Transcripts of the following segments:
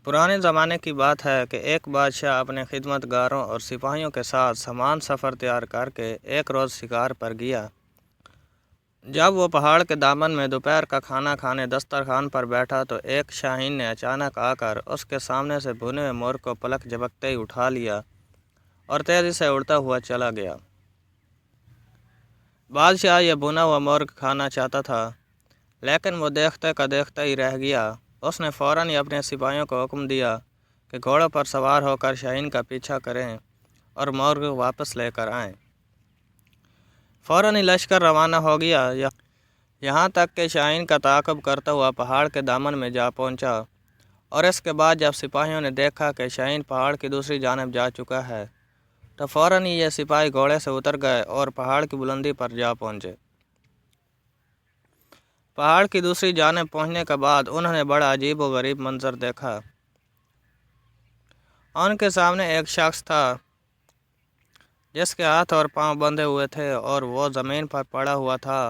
پرانے زمانے کی بات ہے کہ ایک بادشاہ اپنے خدمتگاروں اور سپاہیوں کے ساتھ سامان سفر تیار کر کے ایک روز شکار پر گیا۔ جب وہ پہاڑ کے دامن میں دوپہر کا کھانا کھانے دسترخوان پر بیٹھا تو ایک شاہین نے اچانک آ کر اس کے سامنے سے بھنے ہوئے مرغ کو پلک جھپکتے ہی اٹھا لیا اور تیزی سے اڑتا ہوا چلا گیا۔ بادشاہ یہ بھنا ہوا مرغ کھانا چاہتا تھا، لیکن وہ دیکھتے کا دیکھتا ہی رہ گیا۔ اس نے فوراً ہی اپنے سپاہیوں کو حکم دیا کہ گھوڑوں پر سوار ہو کر شاہین کا پیچھا کریں اور مرغ واپس لے کر آئیں۔ فوراً ہی لشکر روانہ ہو گیا، یہاں تک کہ شاہین کا تعاقب کرتا ہوا پہاڑ کے دامن میں جا پہنچا، اور اس کے بعد جب سپاہیوں نے دیکھا کہ شاہین پہاڑ کی دوسری جانب جا چکا ہے تو فوراً ہی یہ سپاہی گھوڑے سے اتر گئے اور پہاڑ کی بلندی پر جا پہنچے۔ پہاڑ کی دوسری جانب پہنچنے کے بعد انہوں نے بڑا عجیب و غریب منظر دیکھا۔ ان کے سامنے ایک شخص تھا جس کے ہاتھ اور پاؤں بندھے ہوئے تھے اور وہ زمین پر پڑا ہوا تھا،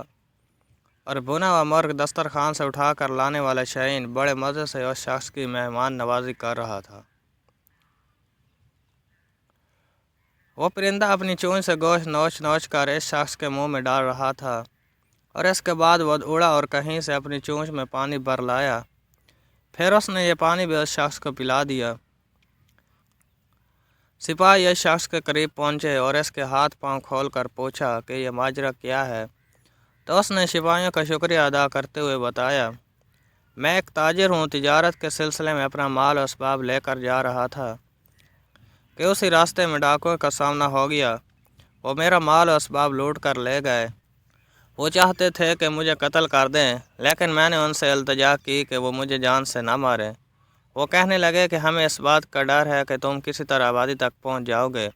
اور بھنا ہوا مرغ دسترخوان سے اٹھا کر لانے والا شاہین بڑے مزے سے اس شخص کی مہمان نوازی کر رہا تھا۔ وہ پرندہ اپنی چونچ سے گوشت نوچ نوچ کر اس شخص کے منہ میں ڈال رہا تھا، اور اس کے بعد وہ اڑا اور کہیں سے اپنی چونچ میں پانی بھر لایا۔ پھر اس نے یہ پانی بھی اس شخص کو پلا دیا۔ سپاہی اس شخص کے قریب پہنچے اور اس کے ہاتھ پاؤں کھول کر پوچھا کہ یہ ماجرا کیا ہے، تو اس نے سپاہیوں کا شکریہ ادا کرتے ہوئے بتایا، میں ایک تاجر ہوں، تجارت کے سلسلے میں اپنا مال و اسباب لے کر جا رہا تھا کہ اسی راستے میں ڈاکوؤں کا سامنا ہو گیا۔ وہ میرا مال و اسباب لوٹ کر لے گئے۔ وہ چاہتے تھے کہ مجھے قتل کر دیں، لیکن میں نے ان سے التجا کی کہ وہ مجھے جان سے نہ ماریں۔ وہ کہنے لگے کہ ہمیں اس بات کا ڈر ہے کہ تم کسی طرح آبادی تک پہنچ جاؤ گے،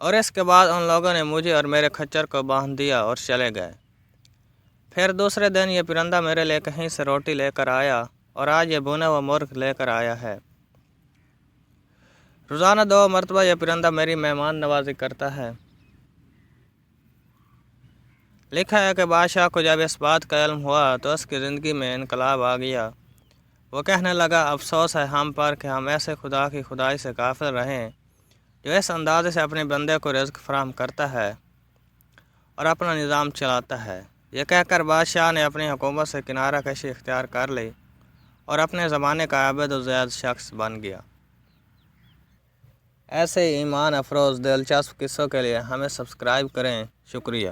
اور اس کے بعد ان لوگوں نے مجھے اور میرے کھچر کو باندھ دیا اور چلے گئے۔ پھر دوسرے دن یہ پرندہ میرے لیے کہیں سے روٹی لے کر آیا، اور آج یہ بھنا ہوا مرغ لے کر آیا ہے۔ روزانہ 2 مرتبہ یہ پرندہ میری مہمان نوازی کرتا ہے۔ لکھا ہے کہ بادشاہ کو جب اس بات کا علم ہوا تو اس کی زندگی میں انقلاب آ گیا۔ وہ کہنے لگا، افسوس ہے ہم پر کہ ہم ایسے خدا کی خدائی سے غافل رہیں جو اس اندازے سے اپنے بندے کو رزق فراہم کرتا ہے اور اپنا نظام چلاتا ہے۔ یہ کہہ کر بادشاہ نے اپنی حکومت سے کنارہ کشی اختیار کر لی اور اپنے زمانے کا عابد و زاہد شخص بن گیا۔ ایسے ہی ایمان افروز دلچسپ قصوں کے لیے ہمیں سبسکرائب کریں۔ شکریہ۔